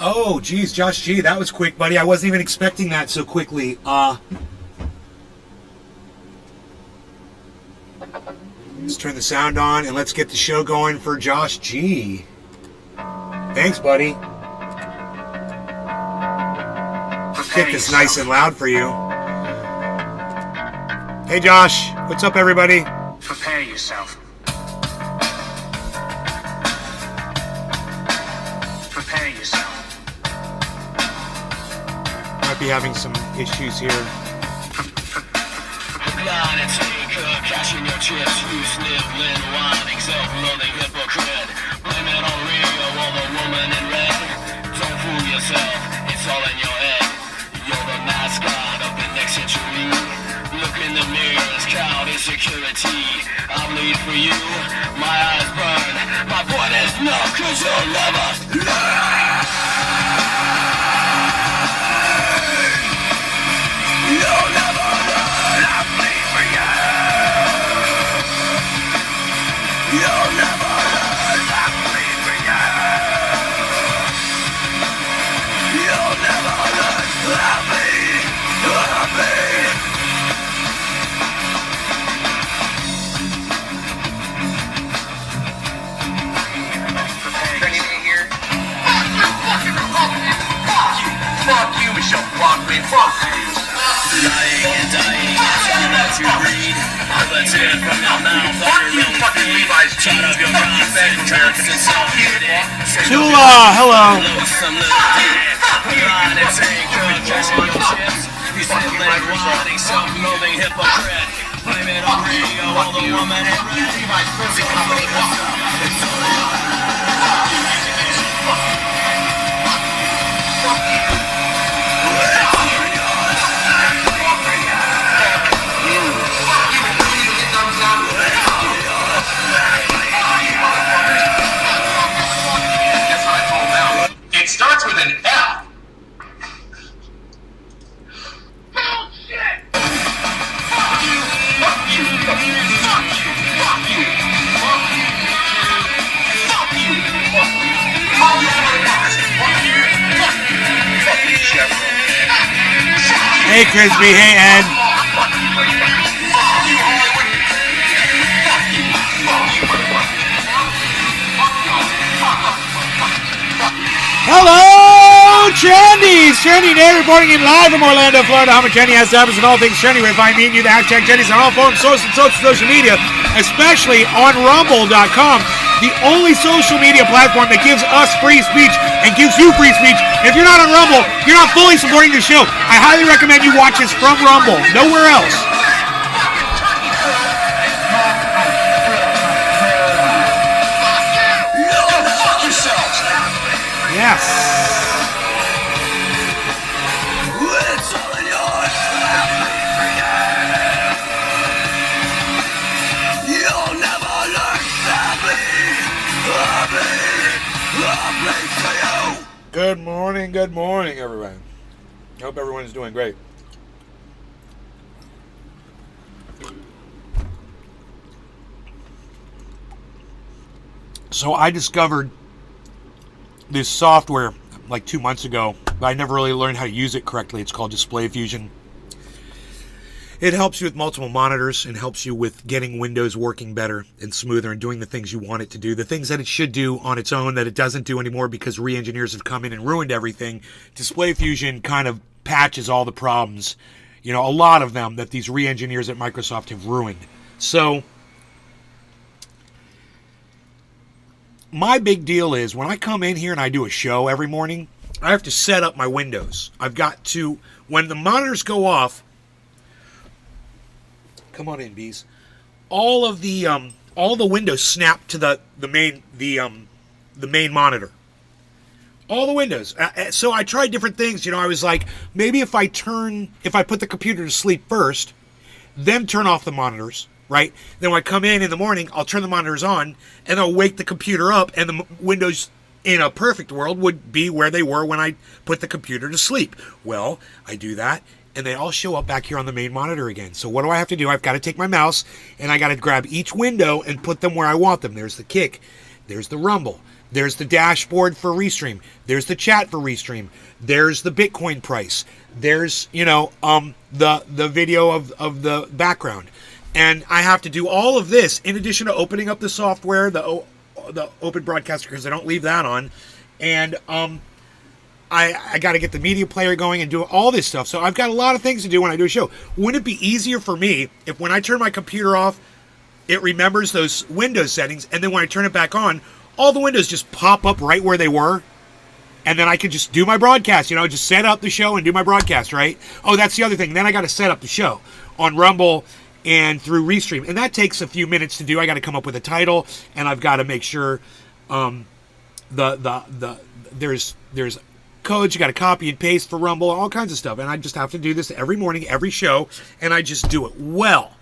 Oh, geez, Josh G, that was quick, buddy. I wasn't even expecting that so quickly. Let's turn the sound on and let's get the show going for Josh G. Thanks, buddy. Get this nice and loud for you. Hey, Josh. What's up, everybody? Prepare yourself. Prepare yourself. Might be having some issues here. Cashing your chips, you sniveling, whining, self-loathing hypocrite. Blame it on Rio or the woman in red. Don't fool yourself, it's all in your head. You're the mascot of the next century. Look in the mirrors, count insecurity. I bleed for you, my eyes burn. My point is no, cause you'll never learn. You'll never learn, I bleed for you. You'll never learn, I bleed for you. You'll never learn, I bleed, I bleed. Ready to hear? Fuck you, Michelle Brockman. Fuck you. Dying and dying, trying not to breathe. Let's hear it from your mouth. Fuck you, fucking Levi's Shut jeans. up your Fuck you, mouth, Bank American. Fuck you. Tula, hello. some little dick. Blind and take girl, cashing your chips. You sniveling, whining, self-loathing hypocrite. Blame it on Rio or the woman in red. Levi's pussy company. Fuck you. It starts with an F. Hey, Crispy. Hey, Ed. Hello, Trendy! It's Trendy Day reporting in live from Orlando, Florida. Home of Trendy has service and all things Trendy. Where find me and you, the hashtag Trendy's on all forms, social media, especially on Rumble.com, the only social media platform that gives us free speech and gives you free speech. If you're not on Rumble, you're not fully supporting the show. I highly recommend you watch this from Rumble, nowhere else. Yes. It's all in your head. You'll never learn. I bleed for you. Good morning, everyone. I hope everyone is doing great. So I discovered this software like 2 months ago, but I never really learned how to use it correctly. It's called Display Fusion. It helps you with multiple monitors and helps you with getting Windows working better and smoother and doing the things you want it to do. The things that it should do on its own that it doesn't do anymore because re-engineers have come in and ruined everything. Display Fusion kind of patches all the problems, a lot of them that these re-engineers at Microsoft have ruined. So my big deal is when I come in here and I do a show every morning, I have to set up my windows. I've got to, when the monitors go off, come on in, bees. All the windows snap to the main monitor. All the windows. So I tried different things. I was like, maybe if I put the computer to sleep first, then turn off the monitors. Right? Then when I come in the morning, I'll turn the monitors on, and I'll wake the computer up, and the windows in a perfect world would be where they were when I put the computer to sleep. Well, I do that, and they all show up back here on the main monitor again. So what do I have to do? I've got to take my mouse, and I got to grab each window and put them where I want them. There's the Kick. There's the Rumble. There's the dashboard for Restream. There's the chat for Restream. There's the Bitcoin price. There's, the video of the background. And I have to do all of this in addition to opening up the software, the Open Broadcaster, because I don't leave that on. And I got to get the media player going and do all this stuff. So I've got a lot of things to do when I do a show. Wouldn't it be easier for me if when I turn my computer off, it remembers those Windows settings, and then when I turn it back on, all the windows just pop up right where they were, and then I could just do my broadcast, just set up the show and do my broadcast, right? Oh, that's the other thing. Then I got to set up the show on Rumble and through Restream, and that takes a few minutes to do. I got to come up with a title, and I've got to make sure there's codes you got to copy and paste for Rumble, all kinds of stuff, and I just have to do this every morning, every show, and I just do it well.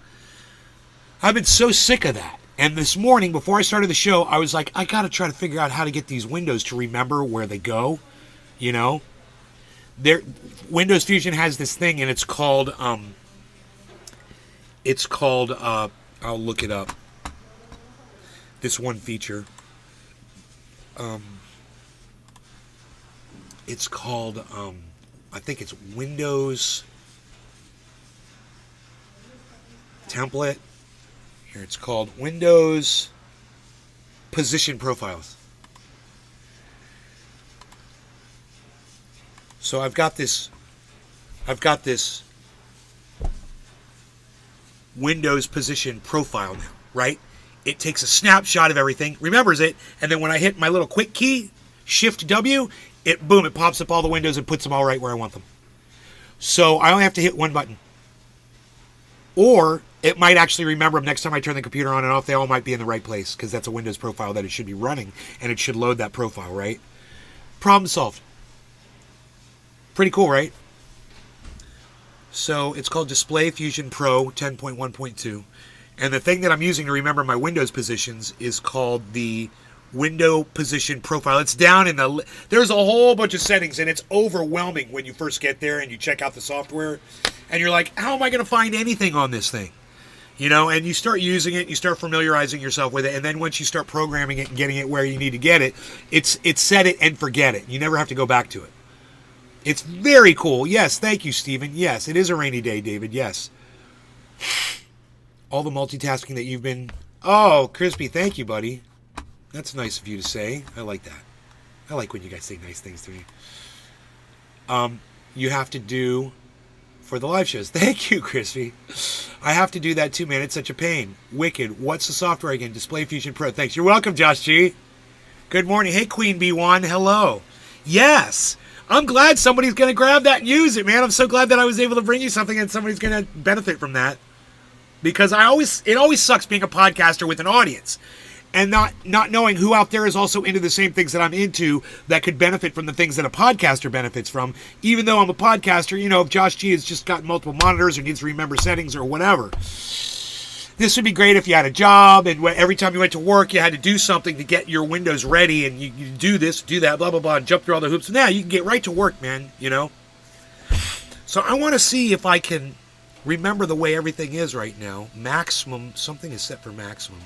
I've been so sick of that. And this morning, before I started the show, I was like, I got to try to figure out how to get these windows to remember where they go. Windows Fusion has this thing, and it's called, I'll look it up. This one feature. It's called, I think it's Windows Template. Here, it's called Windows Position Profiles. So I've got this Windows Position Profile now, right? It takes a snapshot of everything, remembers it, and then when I hit my little quick key, Shift W, it pops up all the windows and puts them all right where I want them. So I only have to hit one button. Or it might actually remember them next time I turn the computer on and off. They all might be in the right place because that's a Windows profile that it should be running, and it should load that profile, right? Problem solved. Pretty cool, right? So it's called Display Fusion Pro 10.1.2. And the thing that I'm using to remember my Windows positions is called the Window Position Profile. It's down in there's a whole bunch of settings, and it's overwhelming when you first get there and you check out the software. And you're like, how am I going to find anything on this thing? And you start using it, you start familiarizing yourself with it, and then once you start programming it and getting it where you need to get it, it's set it and forget it. You never have to go back to it. It's very cool. Yes, thank you, Stephen. Yes, it is a rainy day, David. Yes. All the multitasking that you've been... Oh, Crispy, thank you, buddy. That's nice of you to say. I like that. I like when you guys say nice things to me. You have to do... for the live shows. Thank you, Crispy. I have to do that too, man. It's such a pain. Wicked. What's the software again? Display Fusion Pro. Thanks. You're welcome, Josh G. Good morning. Hey, Queen B1. Hello. Yes. I'm glad somebody's going to grab that and use it, man. I'm so glad that I was able to bring you something and somebody's going to benefit from that. Because it always sucks being a podcaster with an audience and not knowing who out there is also into the same things that I'm into that could benefit from the things that a podcaster benefits from. Even though I'm a podcaster, if Josh G has just got multiple monitors or needs to remember settings or whatever. This would be great if you had a job and every time you went to work, you had to do something to get your Windows ready and you do this, do that, blah, blah, blah, and jump through all the hoops. Now you can get right to work, man, So I want to see if I can remember the way everything is right now. Maximum, something is set for maximum.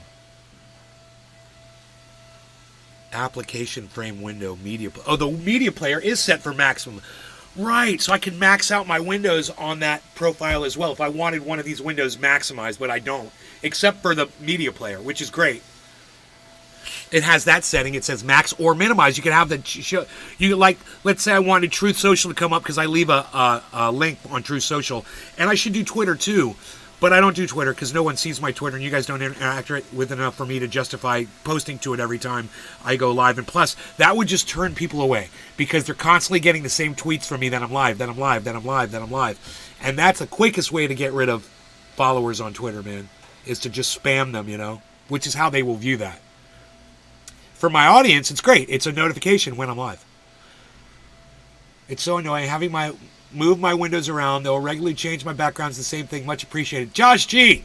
Application frame window media. Oh, the media player is set for maximum. Right, so I can max out my windows on that profile as well if I wanted one of these windows maximized, but I don't. Except for the media player, which is great. It has that setting. It says max or minimize. You can have the show. Let's say I wanted Truth Social to come up because I leave a link on Truth Social, and I should do Twitter too. But I don't do Twitter because no one sees my Twitter and you guys don't interact with it enough for me to justify posting to it every time I go live. And plus, that would just turn people away because they're constantly getting the same tweets from me that I'm live, that I'm live, that I'm live, that I'm live. And that's the quickest way to get rid of followers on Twitter, man, is to just spam them, which is how they will view that. For my audience, it's great. It's a notification when I'm live. It's so annoying having move my windows around. They'll regularly change my backgrounds. The same thing. Much appreciated. Josh G.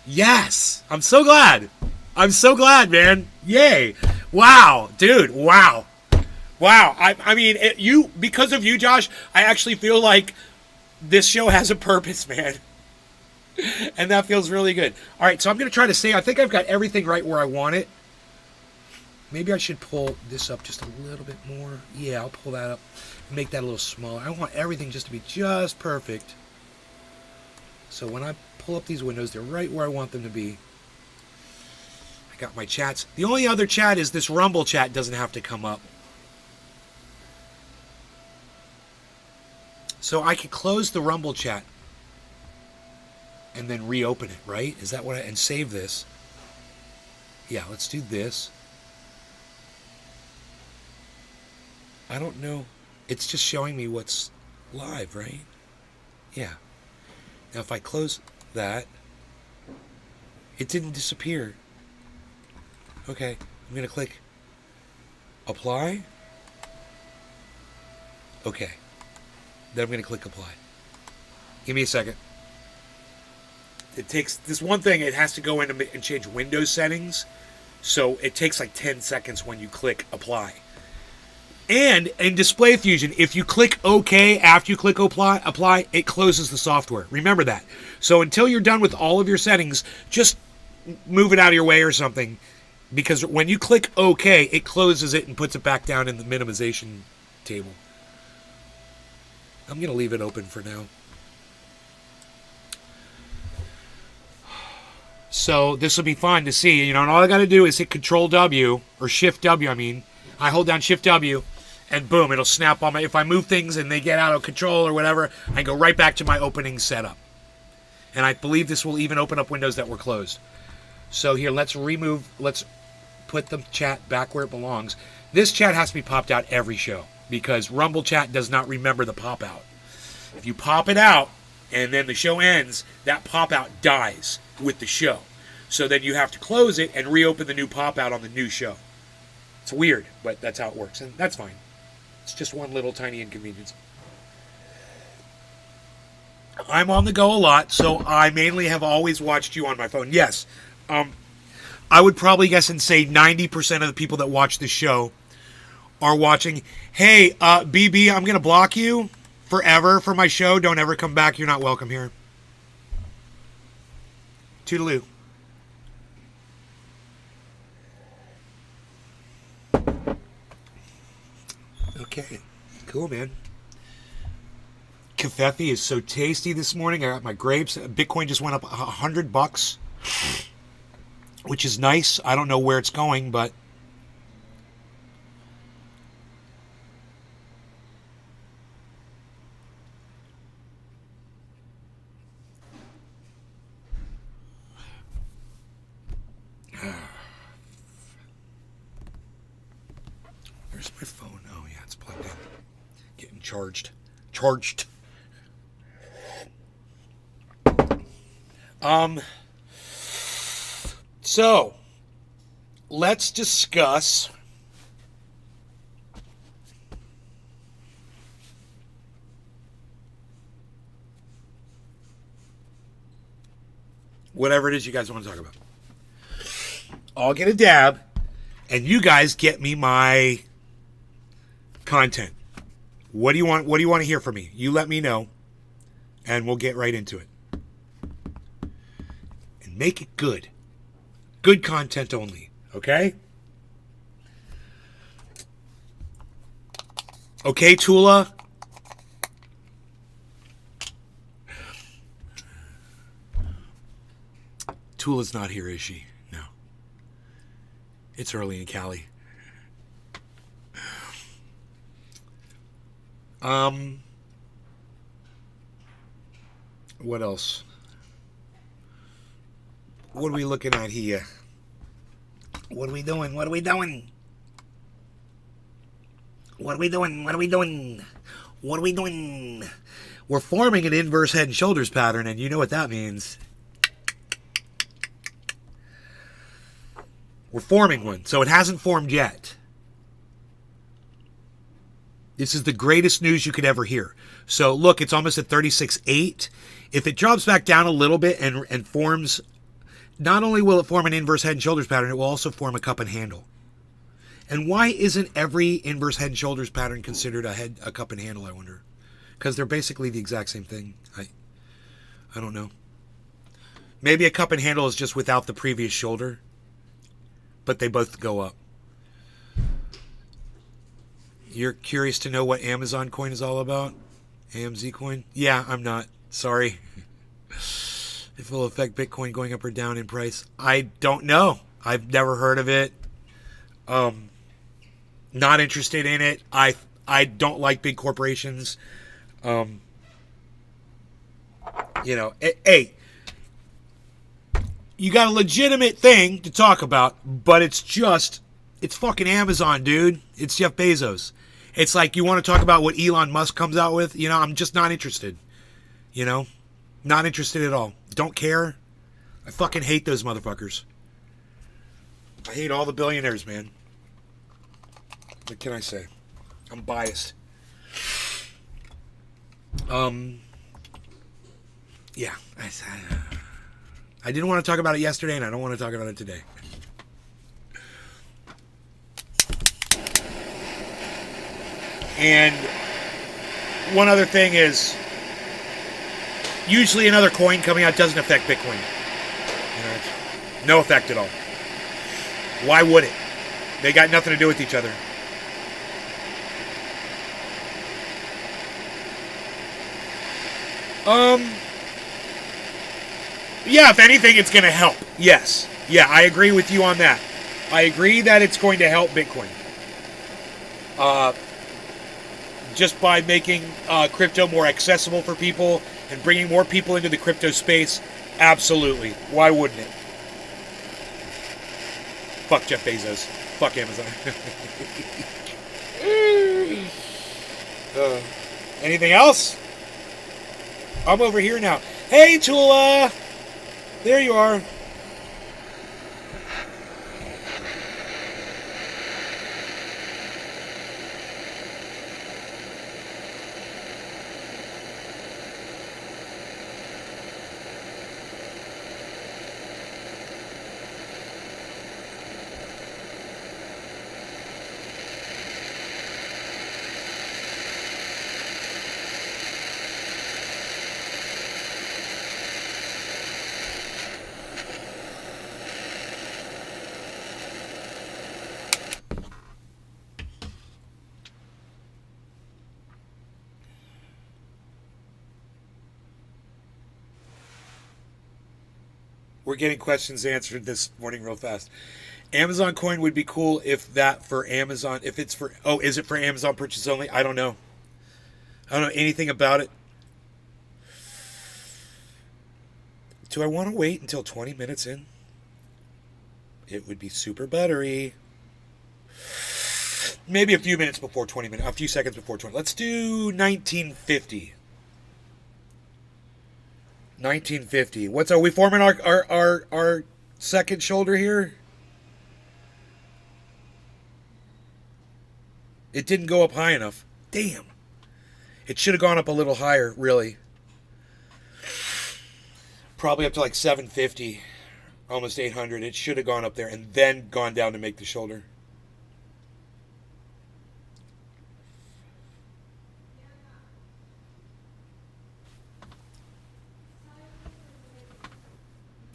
Yes. I'm so glad. I'm so glad, man. Yay. Wow. Dude. Wow. Wow. I mean, because of you, Josh, I actually feel like this show has a purpose, man. And that feels really good. All right. So I'm going to try to say, I think I've got everything right where I want it. Maybe I should pull this up just a little bit more. Yeah, I'll pull that up. Make that a little smaller. I want everything just to be just perfect. So when I pull up these windows, they're right where I want them to be. I got my chats. The only other chat is this Rumble chat doesn't have to come up. So I could close the Rumble chat and then reopen it, right? Is that what and save this? Yeah, let's do this. I don't know. It's just showing me what's live, right? Yeah. Now if I close that, it didn't disappear. Okay, I'm going to click apply. Okay. Then I'm going to click apply. Give me a second. It takes this one thing, it has to go in and change Windows settings. So it takes like 10 seconds when you click apply. And in Display Fusion, if you click OK after you click apply, it closes the software. Remember that. So until you're done with all of your settings, just move it out of your way or something. Because when you click OK, it closes it and puts it back down in the minimization table. I'm going to leave it open for now. So this will be fun to see. And all I got to do is hit Control W, or Shift W, I mean. I hold down Shift W, and boom, it'll snap on my... If I move things and they get out of control or whatever, I go right back to my opening setup. And I believe this will even open up windows that were closed. So here, let's put the chat back where it belongs. This chat has to be popped out every show, because Rumble chat does not remember the pop out. If you pop it out, and then the show ends, that pop out dies with the show. So then you have to close it and reopen the new pop out on the new show. It's weird, but that's how it works, and that's fine. It's just one little tiny inconvenience. I'm on the go a lot, so I mainly have always watched you on my phone. Yes, I would probably guess and say 90% of the people that watch this show are watching, hey, BB, I'm going to block you forever for my show. Don't ever come back. You're not welcome here. Toodaloo. Okay, cool, man. Covfefe is so tasty this morning. I got my grapes. Bitcoin just went up $100, which is nice. I don't know where it's going, but where's my phone? Oh, yeah, it's plugged in. Getting charged. So, let's discuss whatever it is you guys want to talk about. I'll get a dab, and you guys get me my content. What do you want? What do you want to hear from me? You let me know, and we'll get right into it. And make it good. Good content only. Okay? Okay, Tula? Tula's not here, is she? No. It's early in Cali. What else? What are we looking at here? What are we doing? What are we doing? What are we doing? What are we doing? What are we doing? We're forming an inverse head and shoulders pattern, and you know what that means. We're forming one, so it hasn't formed yet. This is the greatest news you could ever hear. So look, it's almost at 36.8. If it drops back down a little bit and forms, not only will it form an inverse head and shoulders pattern, it will also form a cup and handle. And why isn't every inverse head and shoulders pattern considered a cup and handle, I wonder? Because they're basically the exact same thing. I don't know. Maybe a cup and handle is just without the previous shoulder, but they both go up. You're curious to know what Amazon coin is all about? AMZ coin? Yeah, I'm not. Sorry. If it will affect Bitcoin going up or down in price. I don't know. I've never heard of it. Not interested in it. I don't like big corporations. Hey, you got a legitimate thing to talk about, but it's fucking Amazon, dude. It's Jeff Bezos. It's like you want to talk about what Elon Musk comes out with. I'm just not interested. Not interested at all. Don't care. I fucking hate those motherfuckers. I hate all the billionaires, man. What can I say? I'm biased. Yeah. I didn't want to talk about it yesterday, and I don't want to talk about it today. And one other thing is, usually another coin coming out doesn't affect Bitcoin. No effect at all. Why would it? They got nothing to do with each other. Yeah, if anything, it's going to help. Yes. Yeah, I agree with you on that. I agree that it's going to help Bitcoin. Just by making crypto more accessible for people and bringing more people into the crypto space, absolutely. Why wouldn't it? Fuck Jeff Bezos. Fuck Amazon. Anything else? I'm over here now. Hey, Tula! There you are. We're getting questions answered this morning real fast. Amazon coin would be cool if that for Amazon, if it's for, is it for Amazon purchase only? I don't know. I don't know anything about it. Do I want to wait until 20 minutes in? It would be super buttery. Maybe a few minutes before 20 minutes, a few seconds before 20. Let's do 1950. 1950. Are we forming our second shoulder here? It didn't go up high enough. Damn. It should have gone up a little higher, really. Probably up to like 750, almost 800. It should have gone up there and then gone down to make the shoulder.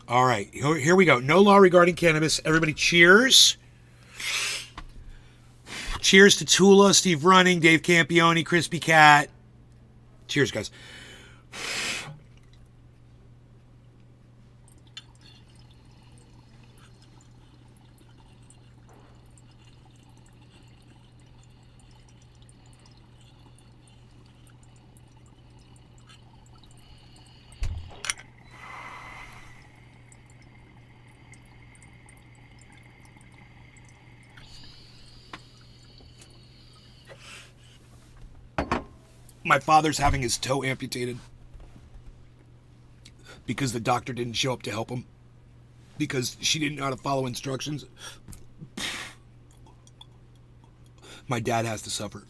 All right, here we go. No law regarding cannabis. Everybody cheers. Cheers to Tula, Steve Running, Dave Campione, Crispy Cat. Cheers, guys. My father's having his toe amputated because the doctor didn't show up to help him because she didn't know how to follow instructions. My dad has to suffer.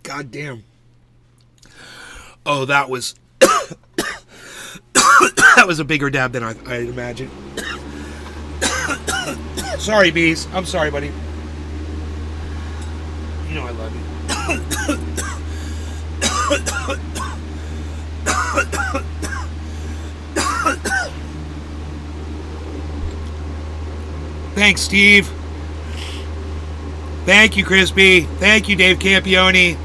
God damn. Oh, that was that was a bigger dab than I'd imagined. Sorry, bees. I'm sorry, buddy. know I love you. Thanks, Steve. Thank you, Crispy. Thank you, Dave Campione.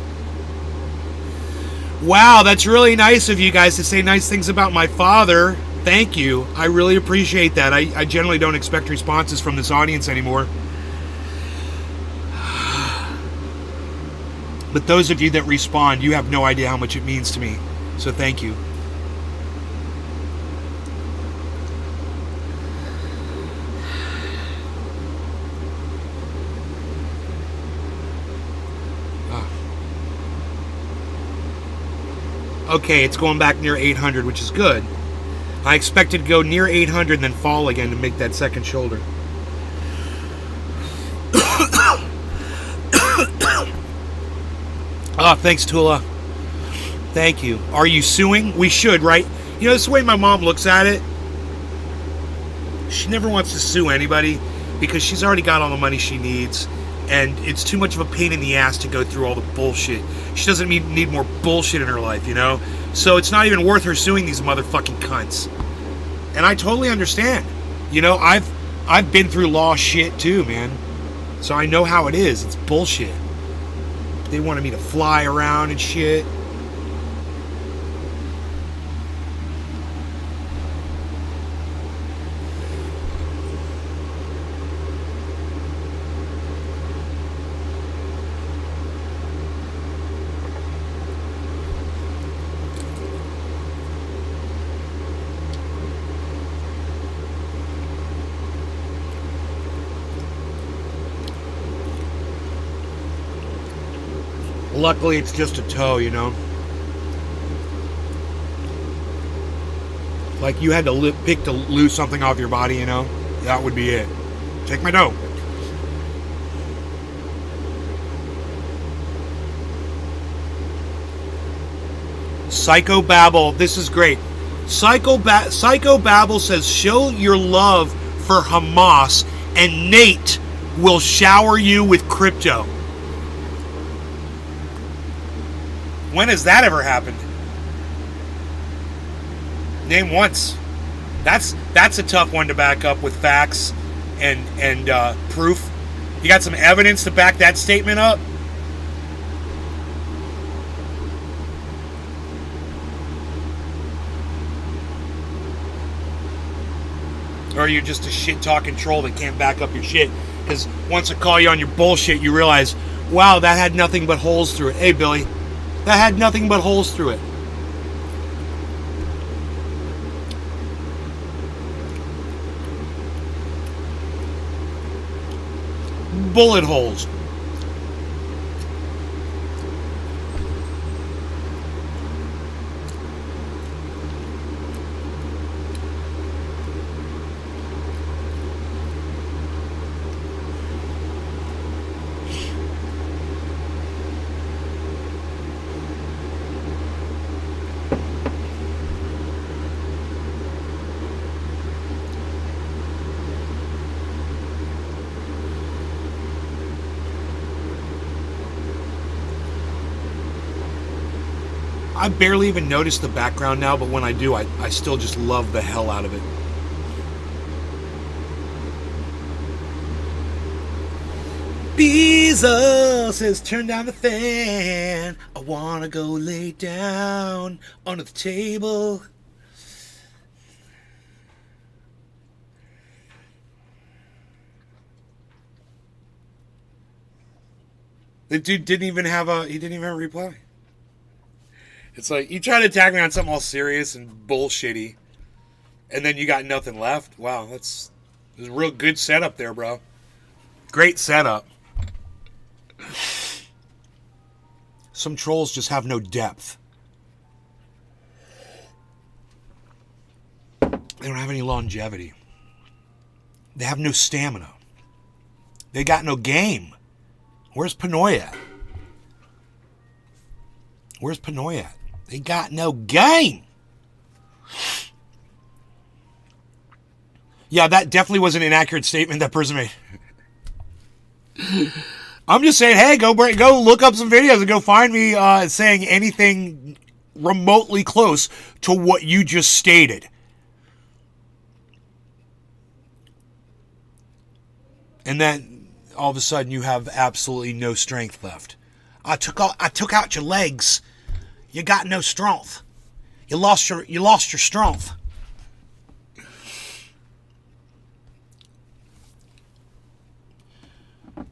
Wow, that's really nice of you guys to say nice things about my father. Thank you. I really appreciate that. I generally don't expect responses from this audience anymore. But those of you that respond, you have no idea how much it means to me. So thank you. Okay, it's going back near 800, which is good. I expected to go near 800 and then fall again to make that second shoulder. Oh, thanks, Tula. Thank you. Are you suing? We should, right? You know, this is the way my mom looks at it. She never wants to sue anybody because she's already got all the money she needs. And it's too much of a pain in the ass to go through all the bullshit. She doesn't need more bullshit in her life, you know? So it's not even worth her suing these motherfucking cunts. And I totally understand. You know, I've been through law shit too, man. So I know how it is. It's bullshit. They wanted me to fly around and shit. Luckily, it's just a toe, you know? Like you had to pick to lose something off your body, you know? That would be it. Take my toe. Psychobabble, this is great. Psychobabble says, show your love for Hamas and Nate will shower you with crypto. When has that ever happened? Name once. That's a tough one to back up with facts and proof. You got some evidence to back that statement up? Or are you just a shit-talking troll that can't back up your shit? Because once I call you on your bullshit, you realize, wow, that had nothing but holes through it. Hey, Billy. That had nothing but holes through it. Bullet holes. I barely even notice the background now, but when I do, I still just love the hell out of it. Beezel says, turn down the fan. I wanna go lay down under the table. The dude didn't even have a reply. It's like, you try to attack me on something all serious and bullshitty, and then you got nothing left. Wow, there's a real good setup there, bro. Great setup. Some trolls just have no depth. They don't have any longevity. They have no stamina. They got no game. Where's Pinoy at? Where's Pinoy at? They got no game. Yeah, that definitely was an inaccurate statement that person made. I'm just saying, hey, go look up some videos and go find me saying anything remotely close to what you just stated. And then all of a sudden you have absolutely no strength left. I took out your legs. You got no strength. You lost your strength.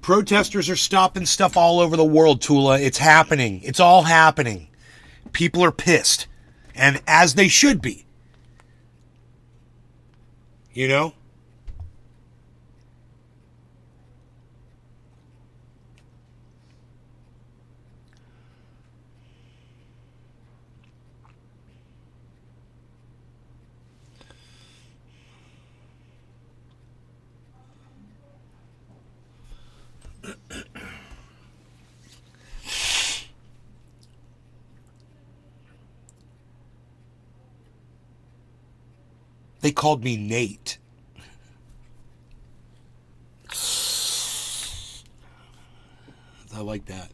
Protesters are stopping stuff all over the world, Tula. It's happening. It's all happening. People are pissed. And as they should be. You know? They called me Nate. I like that.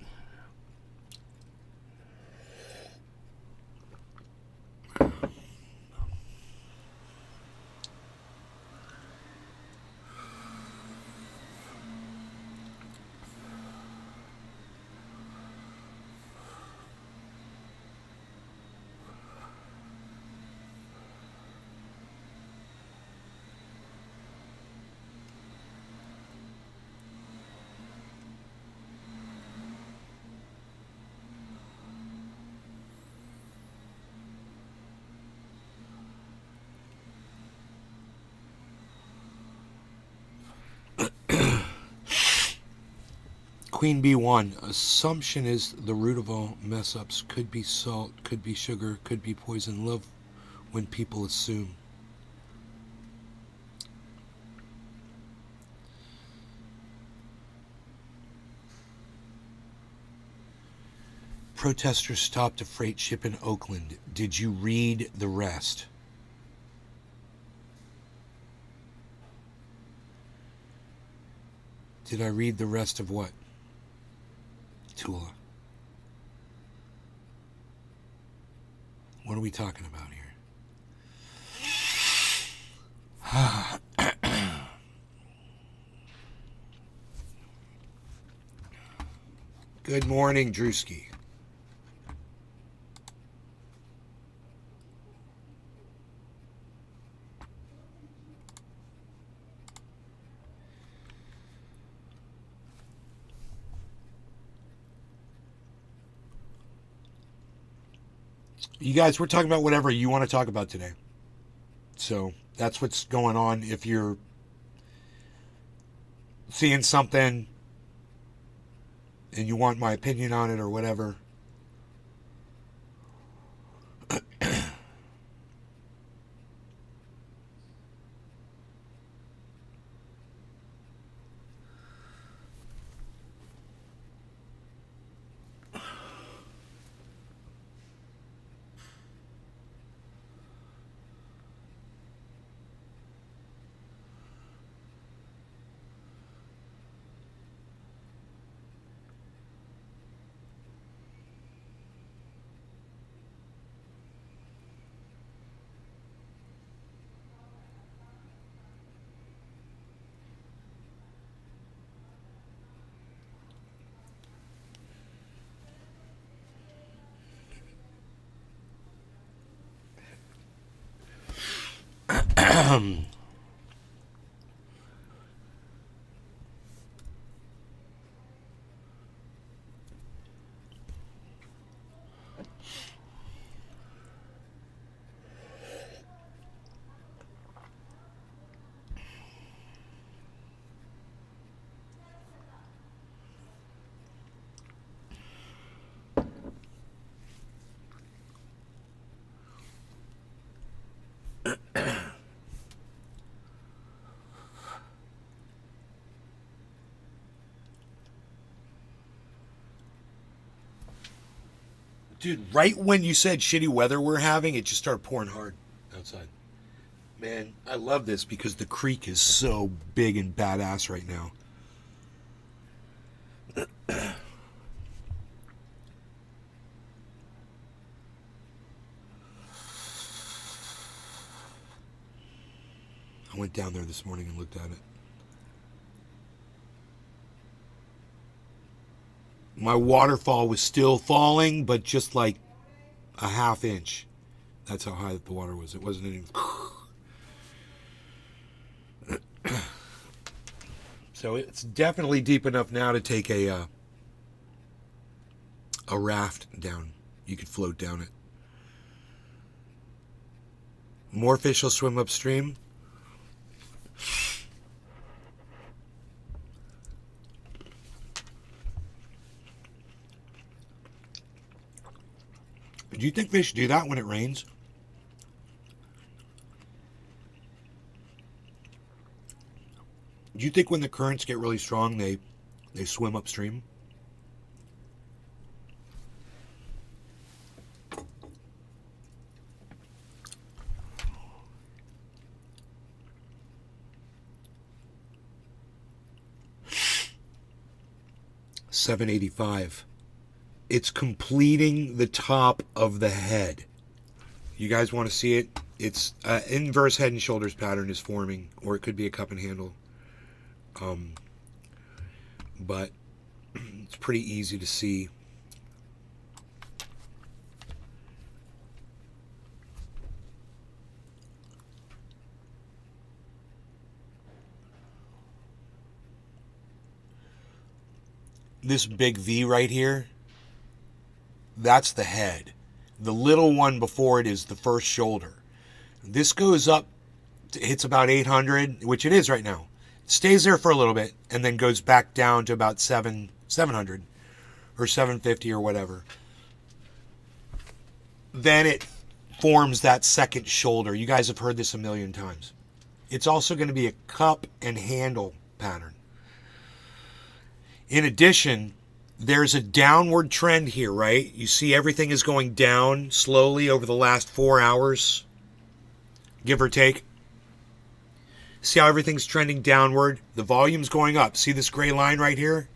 Queen B1, assumption is the root of all mess ups. Could be salt, could be sugar, could be poison. Love when people assume. Protesters stopped a freight ship in Oakland. Did you read the rest? Did I read the rest of what? Tula. What are we talking about here? Good morning, Drewski. You guys, we're talking about whatever you want to talk about today. So that's what's going on. If you're seeing something and you want my opinion on it or whatever. Dude, right when you said shitty weather we're having, it just started pouring hard outside. Man, I love this because the creek is so big and badass right now. I went down there this morning and looked at it. My waterfall was still falling, but just like a half inch. That's how high the water was. It wasn't any. So it's definitely deep enough now to take a raft down. You could float down it. More fish will swim upstream. Do you think fish do that when it rains? Do you think when the currents get really strong, they swim upstream? $7.85. It's completing the top of the head. You guys want to see it? It's inverse head and shoulders pattern is forming, or it could be a cup and handle. But it's pretty easy to see. This big V right here, that's the head. The little one before it is the first shoulder. This goes up, hits about 800, which it is right now. Stays there for a little bit, and then goes back down to about 700 or 750 or whatever. Then it forms that second shoulder. You guys have heard this a million times. It's also going to be a cup and handle pattern. In addition, there's a downward trend here, right? You see everything is going down slowly over the last 4 hours, give or take. See how everything's trending downward? The volume's going up. See this gray line right here?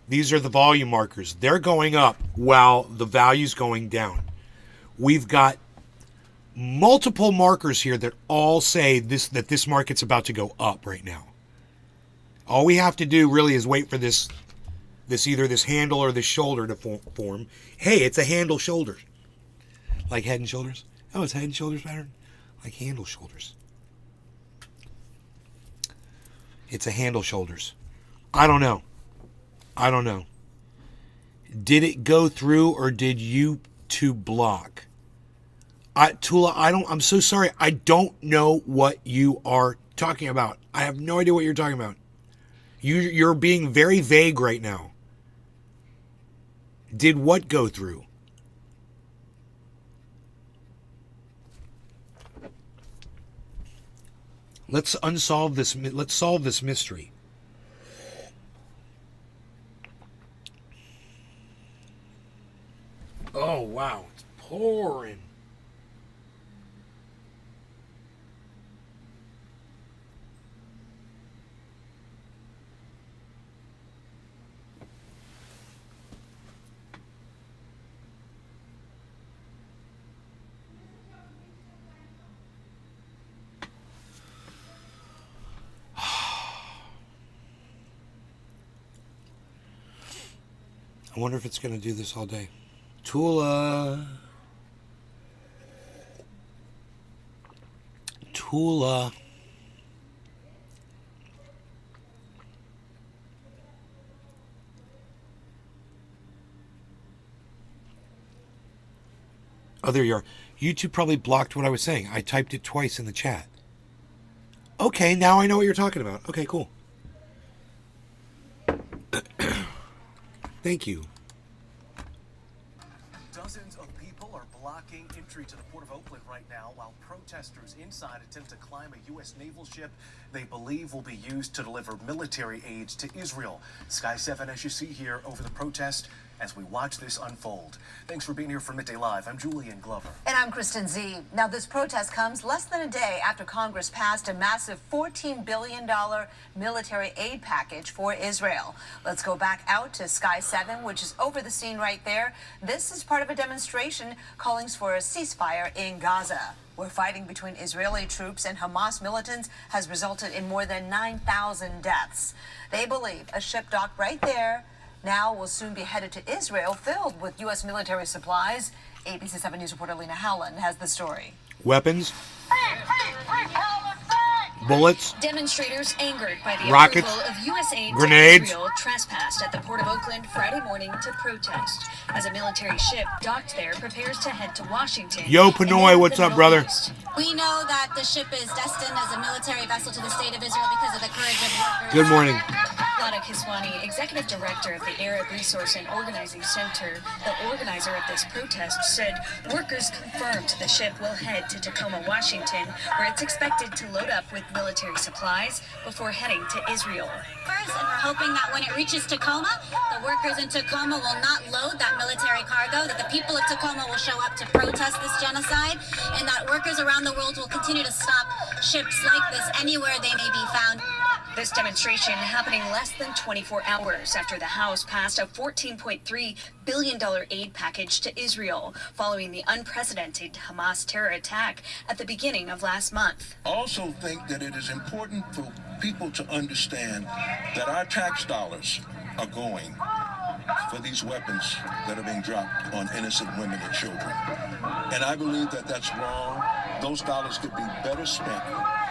These are the volume markers. They're going up while the value's going down. We've got multiple markers here that all say that this market's about to go up right now. All we have to do really is wait for this either this handle or this shoulder to form. Hey, it's a handle shoulder. Like head and shoulders? Oh, it's head and shoulders pattern? Like handle shoulders. It's a handle shoulders. I don't know. Did it go through or did YouTube block? Tula, I'm so sorry. I don't know what you are talking about. I have no idea what you're talking about. You're being very vague right now. Did what go through? Let's solve this mystery. Oh, wow. It's pouring. I wonder if it's going to do this all day. Tula. Oh, there you are. YouTube probably blocked what I was saying. I typed it twice in the chat. Okay, now I know what you're talking about. Okay, cool. Thank you. Dozens of people are blocking entry to the port of Oakland right now while protesters inside attempt to climb a U.S. naval ship they believe will be used to deliver military aid to Israel. Sky 7, as you see here, over the protest. as we watch this unfold. Thanks for being here for Midday Live. I'm Julian Glover. And I'm Kristen Z. Now, this protest comes less than a day after Congress passed a massive $14 billion military aid package for Israel. Let's go back out to Sky 7, which is over the scene right there. This is part of a demonstration calling for a ceasefire in Gaza, where fighting between Israeli troops and Hamas militants has resulted in more than 9,000 deaths. They believe a ship docked right there now will soon be headed to Israel filled with U.S. military supplies. ABC 7 News reporter Lena Howland has the story. Weapons, bullets, Demonstrators angered by the rockets, approval of U.S. aid grenades. to Israel trespassed at the Port of Oakland Friday morning to protest as a military ship docked there prepares to head to Washington. Yo, in the Pinoy, what's up, brother? Middle East. We know that the ship is destined as a military vessel to the state of Israel because of the courage of workers. Good morning. Lana Kiswani, executive director of the Arab Resource and Organizing Center, the organizer of this protest, said workers confirmed the ship will head to Tacoma, Washington, where it's expected to load up with military supplies before heading to Israel. And we're hoping that when it reaches Tacoma, the workers in Tacoma will not load that military cargo, that the people of Tacoma will show up to protest this genocide, and that workers around the world will continue to stop ships like this anywhere they may be found. This demonstration happening less than 24 hours after the House passed a $14.3 billion aid package to Israel following the unprecedented Hamas terror attack at the beginning of last month. I also think that it is important for people to understand that our tax dollars are going for these weapons that are being dropped on innocent women and children. And I believe that that's wrong. Those dollars could be better spent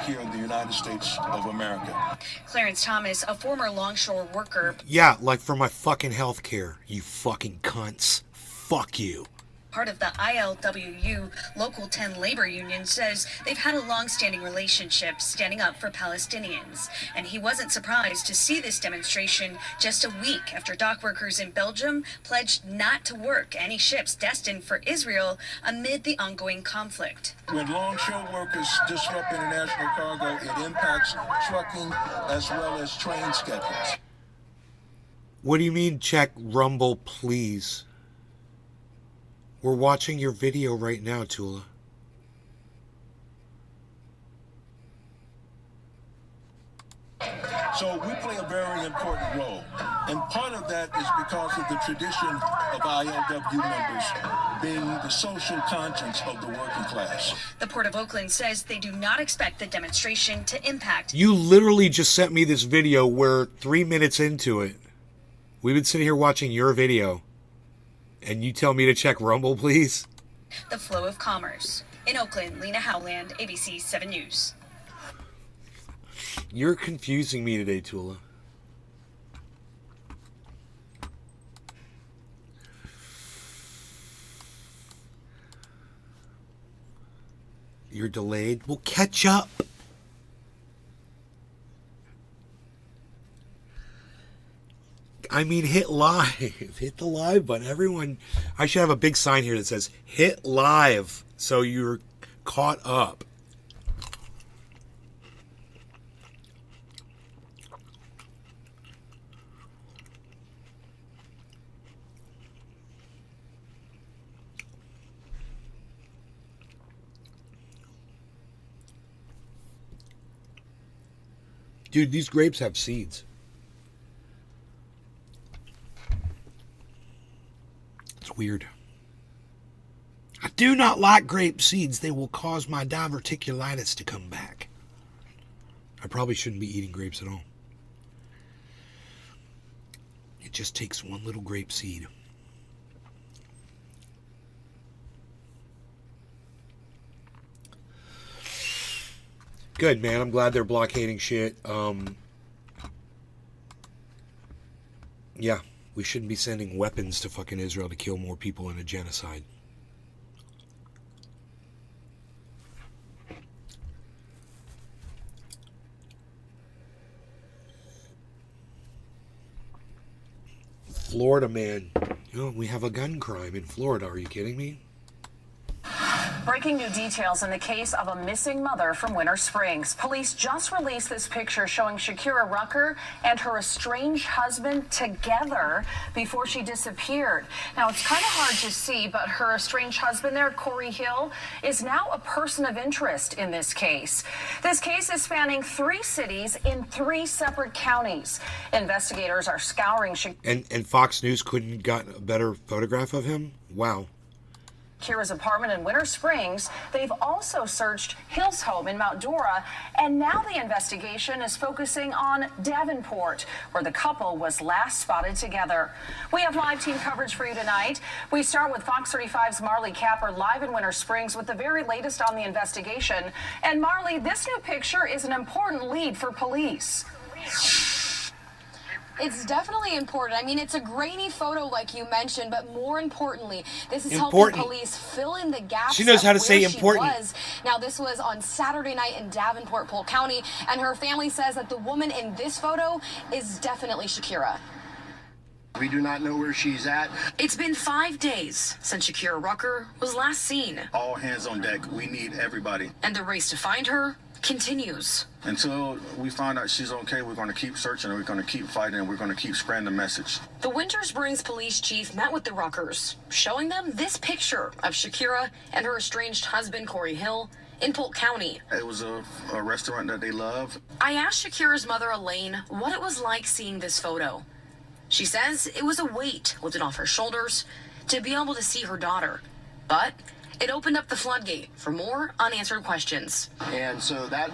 here in the United States of America. Clarence Thomas, a former longshore worker, Yeah, like for my fucking health care, you fucking cunts. Fuck you. part of the ILWU Local 10 labor union, says they've had a long-standing relationship standing up for Palestinians. And he wasn't surprised to see this demonstration just a week after dock workers in Belgium pledged not to work any ships destined for Israel amid the ongoing conflict. When longshore workers disrupt international cargo, it impacts trucking as well as train schedules. What do you mean check Rumble, please? We're watching your video right now, Tula. So we play a very important role. And part of that is because of the tradition of ILW members being the social conscience of the working class. The Port of Oakland says they do not expect the demonstration to impact. You literally just sent me this video where 3 minutes into it, we've been sitting here watching your video, and you tell me to check Rumble, please? The flow of commerce. In Oakland, Lena Howland, ABC 7 News. You're confusing me today, Tula. You're delayed. We'll catch up. I mean, hit live. Hit the live button. Everyone, I should have a big sign here that says hit live so you're caught up. Dude, these grapes have seeds. It's weird. I do not like grape seeds. They will cause my diverticulitis to come back. I probably shouldn't be eating grapes at all. It just takes one little grape seed. Good, man. I'm glad they're blockading shit. Yeah, we shouldn't be sending weapons to fucking Israel to kill more people in a genocide. Florida man. You know, we have a gun crime in Florida. Are you kidding me? Breaking new details in the case of a missing mother from Winter Springs. Police just released this picture showing Shakira Rucker and her estranged husband together before she disappeared. Now, it's kind of hard to see, but her estranged husband there, Corey Hill, is now a person of interest in this case. This case is spanning 3 cities in 3 separate counties. Investigators are scouring And Fox News couldn't got a better photograph of him? Wow. Shakira's apartment in Winter Springs. They've also searched Hill's home in Mount Dora, and now the investigation is focusing on Davenport, where the couple was last spotted together. We have live team coverage for you tonight. We start with Fox 35's Marley Capper live in Winter Springs with the very latest on the investigation. And Marley, this new picture is an important lead for police. It's definitely important. I mean, it's a grainy photo like you mentioned, but more importantly, this is helping police fill in the gaps. She knows how to of say where she important. was. Now, this was on Saturday night in Davenport, Polk County, and her family says that the woman in this photo is definitely Shakira. We do not know where she's at. It's been 5 days since Shakira Rucker was last seen, All hands on deck. We need everybody. and the race to find her continues. Until we find out she's okay, we're going to keep searching and we're going to keep fighting and we're going to keep spreading the message. The Winter Springs police chief met with the Ruckers, showing them this picture of Shakira and her estranged husband, Corey Hill, in Polk County. It was a restaurant that they love. I asked Shakira's mother, Elaine, what it was like seeing this photo. She says it was a weight lifted off her shoulders to be able to see her daughter. But it opened up the floodgate for more unanswered questions. And so that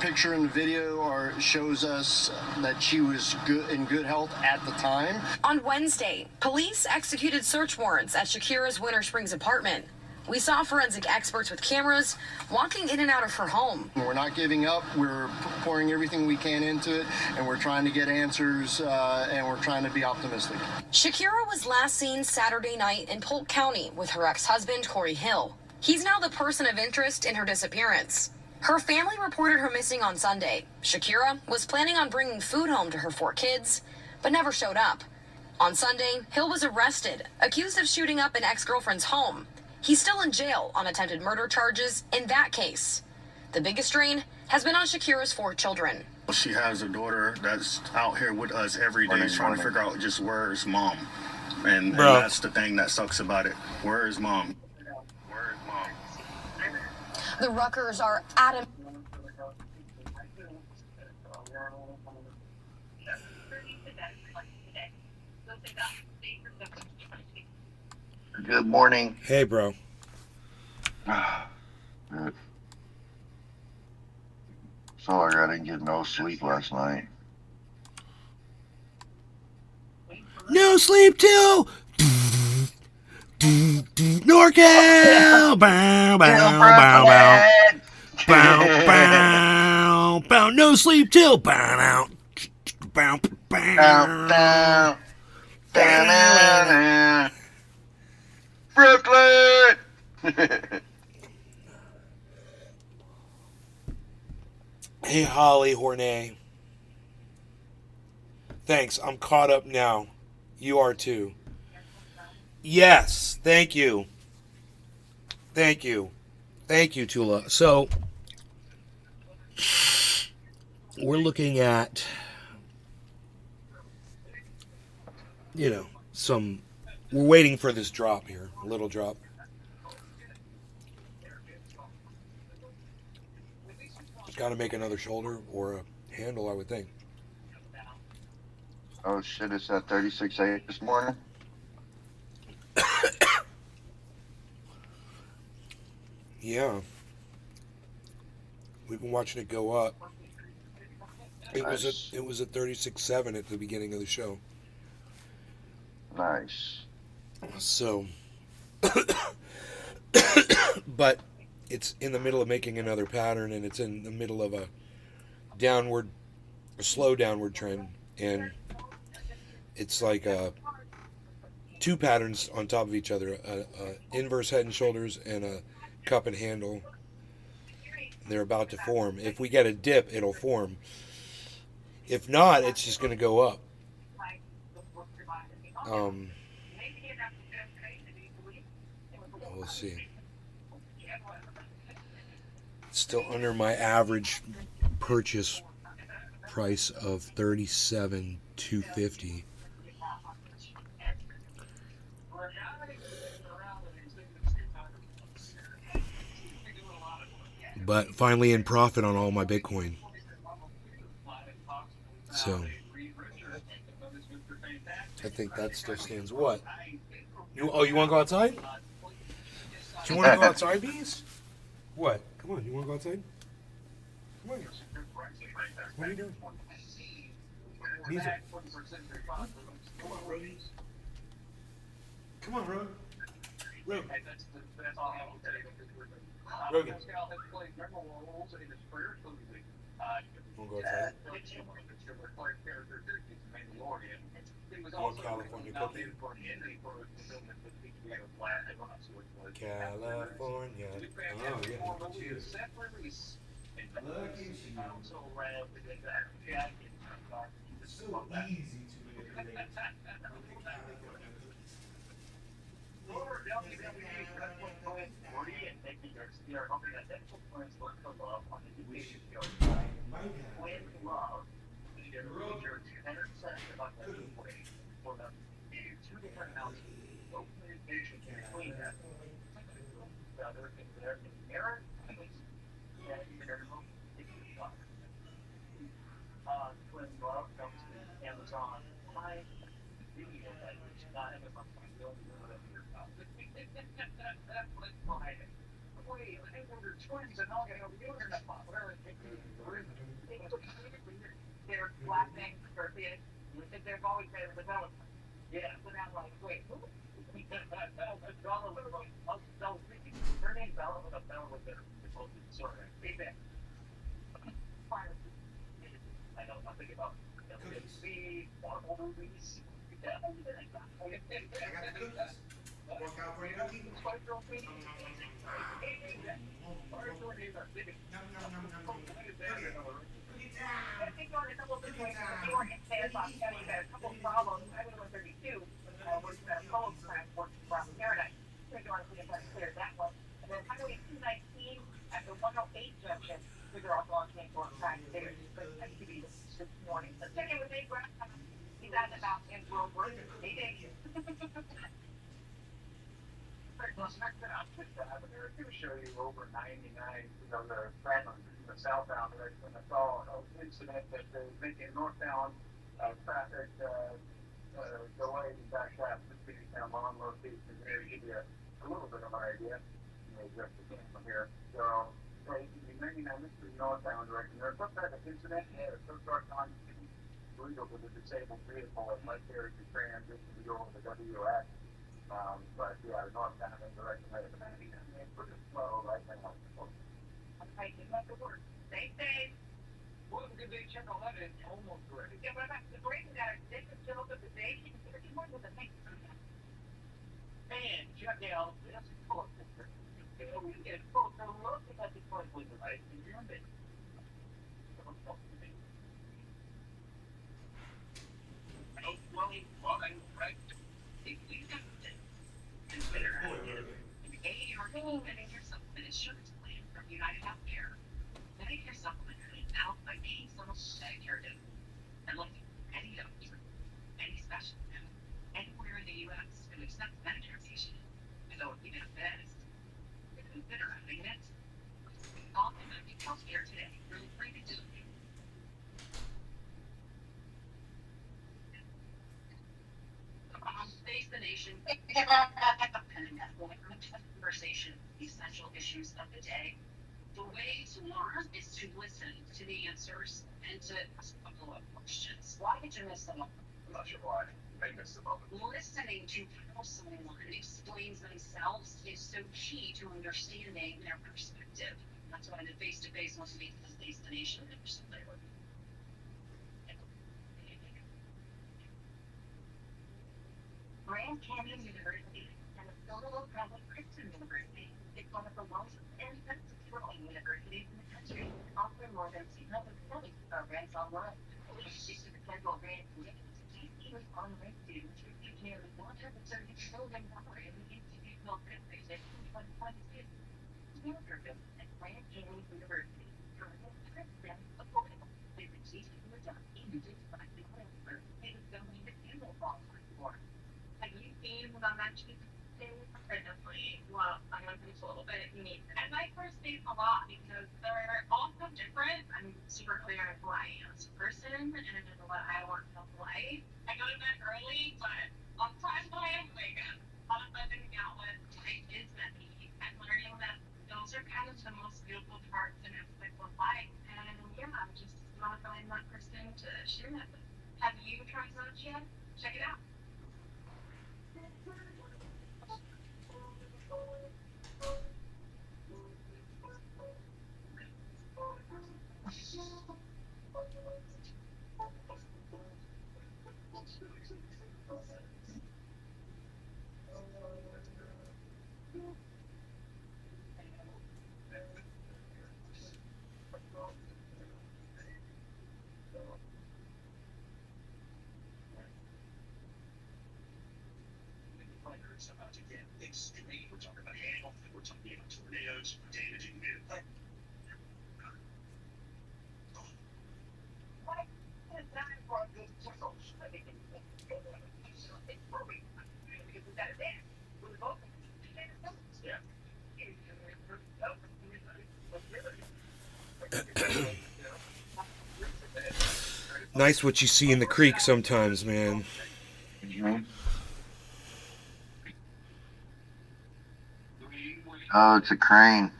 picture in the video shows us that she was in good health at the time. On Wednesday, police executed search warrants at Shakira's Winter Springs apartment. We saw forensic experts with cameras walking in and out of her home. We're not giving up. We're pouring everything we can into it, and we're trying to get answers, and we're trying to be optimistic. Shakira was last seen Saturday night in Polk County with her ex-husband, Corey Hill. He's now the person of interest in her disappearance. Her family reported her missing on Sunday. Shakira was planning on bringing food home to her 4 kids, but never showed up. On Sunday, Hill was arrested, accused of shooting up an ex-girlfriend's home. He's still in jail on attempted murder charges in that case. The biggest strain has been on Shakira's 4 children. She has a daughter that's out here with us every day trying to figure out just where is mom. And that's the thing that sucks about it. Where is mom? Where is mom? The Ruckers are adamant. Good morning. Hey, bro. Sorry, I didn't get no sleep last night. No sleep till NorCal. Bow, bow, bow, bow. Bow, bow, bow. No sleep till bow out. Bow, bow. Brooklyn! Hey, Holly Hornay. Thanks. I'm caught up now. You are too. Yes. Thank you. Thank you. Thank you, Tula. So, we're looking at, we're waiting for this drop here, a little drop. Got to make another shoulder or a handle, I would think. Oh shit, it's at 36.8 this morning. Yeah. We've been watching it go up. It was at 36.7 at the beginning of the show. Nice. So, but it's in the middle of making another pattern, and it's in the middle of a slow downward trend, and it's like 2 patterns on top of each other, a inverse head and shoulders and a cup and handle. They're about to form. If we get a dip, it'll form. If not, it's just going to go up. We'll see. Still under my average purchase price of $37,250. But finally in profit on all my Bitcoin. So I think that still stands. What? You want to go outside? Do you want to go outside, Bees? What? Come on, you want to go outside? Come on. What are you doing? Bees. Come on, Rogan. Come on, Rogan. Rogan. Rogan. Want to go outside? Want California cookie? California. Oh, yeah. Cheers. It's so easy to manipulate. They're laughing for this. They've always been a developer. Yeah. So now I'm like, wait, who? Her name's Bella with a Bella with their sort of feedback. I know nothing about speed, waterfall movies. Yeah. Show you over 99, the fragment in the southbound direction. I saw an incident that they was making northbound traffic delay and backtrack between down long location there to give you a little bit of an idea. Just again from here. So, 99 northbound direction. There's some type of incident there. Some sort of legal with a disabled vehicle that might carry the transition to go over the WX. But yeah, northbound direction. Pretty slow right now. Okay, good luck at work. Stay safe. Well, good day, check 11, almost ready. Yeah, but the break that they can fill up at the station, man, shut down. That's cool. We get full, so look at the point with the light in your bed. Well, right. Consider Medicare Supplement insurance plan from United Healthcare. Medicare Supplement is now by paying someone Medicare due. And look, any doctor, any specialist, anywhere in the U.S. can accept Medicare patient. So even if that is consider having it. Call United Healthcare today. Really free to do. Face the nation. Conversation, essential issues of the day. The way to learn is to listen to the answers and to ask follow-up questions. Why did you miss them? I'm not sure why I missed them. Listening to how someone explains themselves is so key to understanding their perspective. That's why the face-to-face must be the destination of something. Grand Canyon University and the Solo Public Christian University is one of the most independent universities in the country, offering more than 200 study programs online. This is the federal grant committee to keep even online students receive nearly $130 million in the institutional grant in 2022. University and Have you seen what I'm actually saying? Definitely. Well, I'm gonna finish a little bit. You need, and my first days a lot because they're all so different. I'm super clear on who I am as a person and what I want to life. I go to bed early, but on time I am wake up. I'm finding out what life is meant to be and learning that those are kind of the most beautiful parts and aspects of life. And yeah, I'm just want to find that person to share that with. Have you tried Lunch yet? Check it out. It's about to get extreme. We're talking about hail. We're talking about tornadoes, damaging vehicles. Nice what you see in the creek sometimes, man. Oh, it's a crane.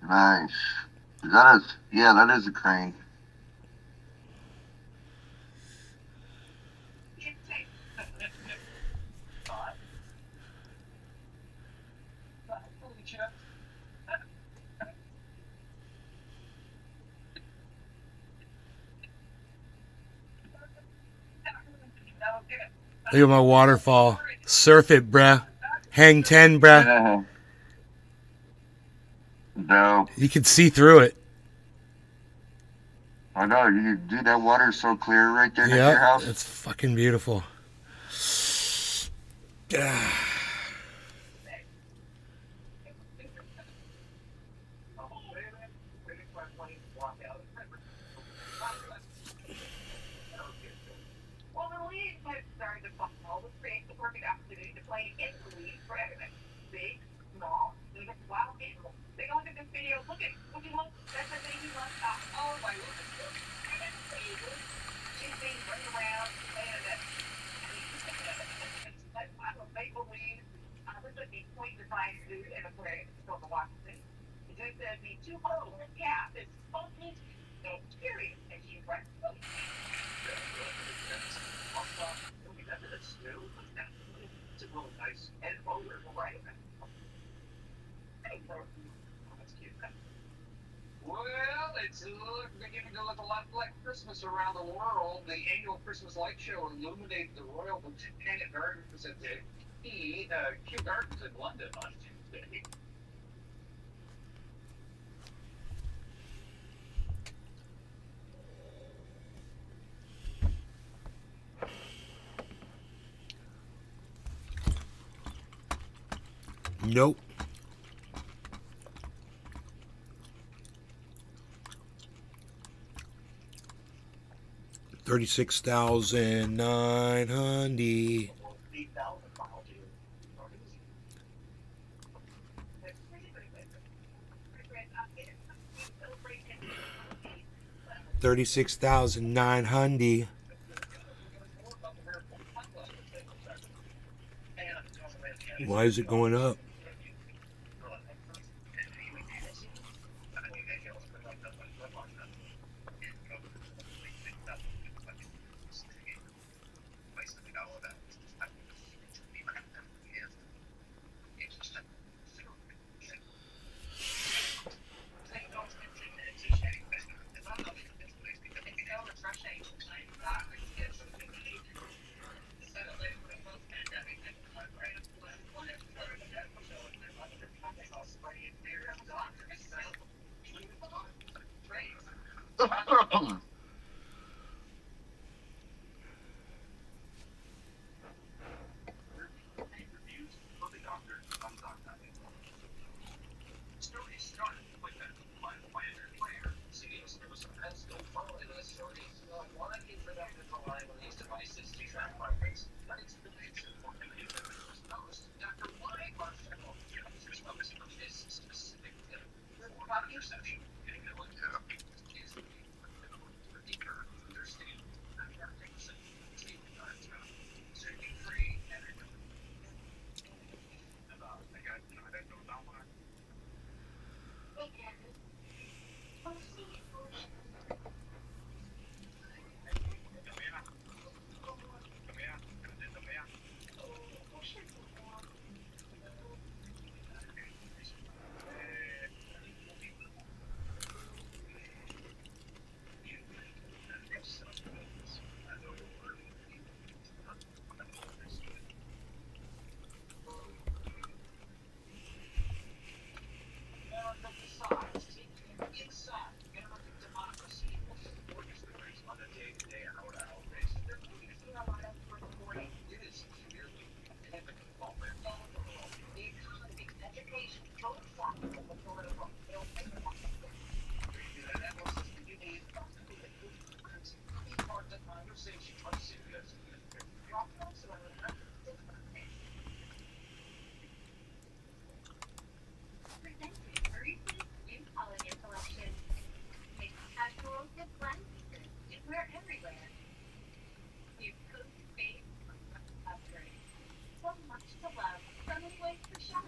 Nice. Is that a? Yeah, that is a crane. Look at my waterfall. Surf it, bruh. Hang 10, bruh. Yeah. No. You can see through it. I know. Dude, that water's so clear right there next to your Yeah, house. it's fucking beautiful. Well, the league has started to funnel the create the perfect opportunity to play in the league for everybody. Big, small, even wild animals. Take a look at this video. Look at, would you look? That's the thing he loves. Oh my goodness. She's being run around and I'm a maple leaf. I was at the point to find food and a prey from the Washington. The dude said, me too old. Yeah, it's funky. No, curious. And she's right. It's a really nice And over right. Well, it's beginning to look a lot like Christmas around the world. The annual Christmas light show illuminated the Royal Botanic Gardens at the Kew Gardens in London on Tuesday. Nope. $36,900. $36,900. Why is it going up?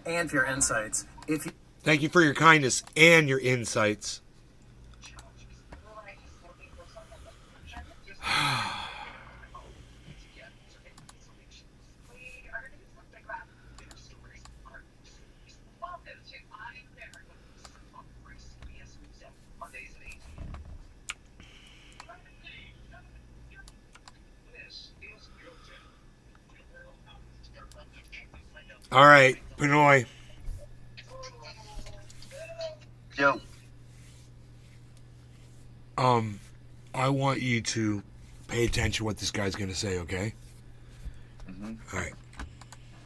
And for your insights. Thank you for your kindness and your insights. All right, Pinoy. Yo. I want you to pay attention to what this guy's going to say, okay? All right.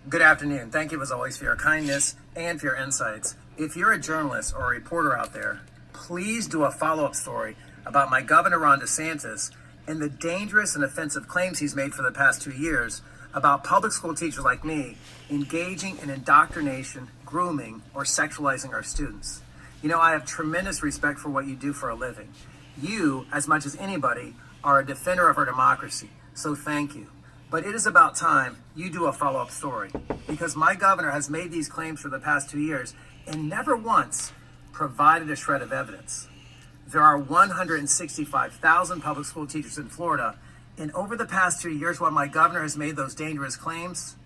Good afternoon. Thank you as always for your kindness and for your insights. If you're a journalist or a reporter out there, please do a follow-up story about my governor, Ron DeSantis, and the dangerous and offensive claims he's made for the past 2 years about public school teachers like me engaging in indoctrination, grooming, or sexualizing our students. You know, I have tremendous respect for what you do for a living. You, as much as anybody, are a defender of our democracy, so thank you. But it is about time you do a follow-up story, because my governor has made these claims for the past 2 years and never once provided a shred of evidence. There are 165,000 public school teachers in Florida, and over the past 2 years, while my governor has made those dangerous claims,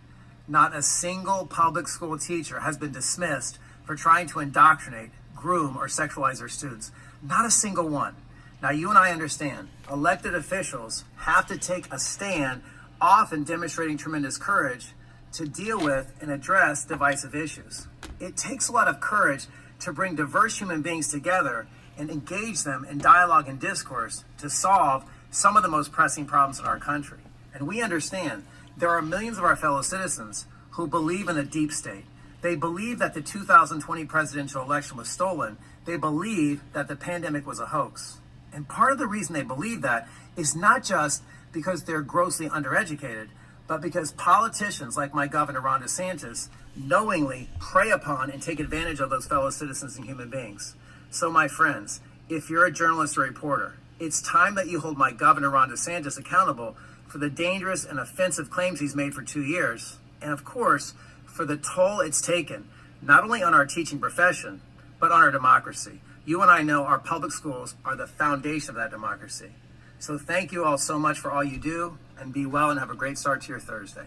not a single public school teacher has been dismissed for trying to indoctrinate, groom, or sexualize their students. Not a single one. Now, you and I understand, elected officials have to take a stand, often demonstrating tremendous courage, to deal with and address divisive issues. It takes a lot of courage to bring diverse human beings together and engage them in dialogue and discourse to solve some of the most pressing problems in our country. And we understand there are millions of our fellow citizens who believe in the deep state. They believe that the 2020 presidential election was stolen. They believe that the pandemic was a hoax. And part of the reason they believe that is not just because they're grossly undereducated, but because politicians like my governor, Ron DeSantis, knowingly prey upon and take advantage of those fellow citizens and human beings. So my friends, if you're a journalist or reporter, it's time that you hold my governor, Ron DeSantis, accountable for the dangerous and offensive claims he's made for 2 years. And of course, for the toll it's taken, not only on our teaching profession, but on our democracy. You and I know our public schools are the foundation of that democracy. So thank you all so much for all you do, and be well and have a great start to your Thursday.